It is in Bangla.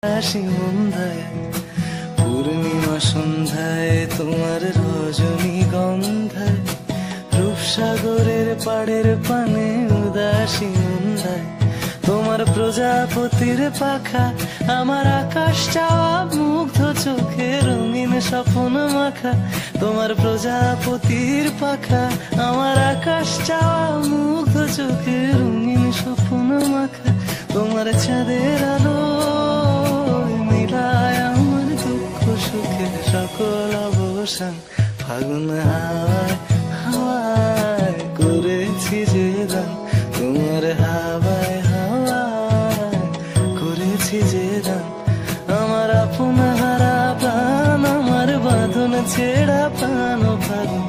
আকাশী মন্দায় পূর্ণিমা সন্ধ্যায় তোমার রজনীগন্ধায় রূপসাগরের পাড়ের পানে উদাসী মন্দায় তোমার প্রজাপতির পাখা আমার আকাশ চাওয়া মুগ্ধ চোখে রঙিন স্বপ্ন মাখা তোমার প্রজাপতির পাখা আমার আকাশ চাওয়া মুগ্ধ চোখে রঙিন স্বপ্ন মাখা তোমার চাঁদের আলো মিলায় আমার দুঃখ সুখের সকল অবসান ফাগুন হাওয়ায় হাওয়ায় করেছি যে দান তোমার হাওয়ায় হাওয়ায় করেছি যে দান আমার আপন হারা প্রাণ আমার বাঁধন ছেড়া প্রাণ ফাগুন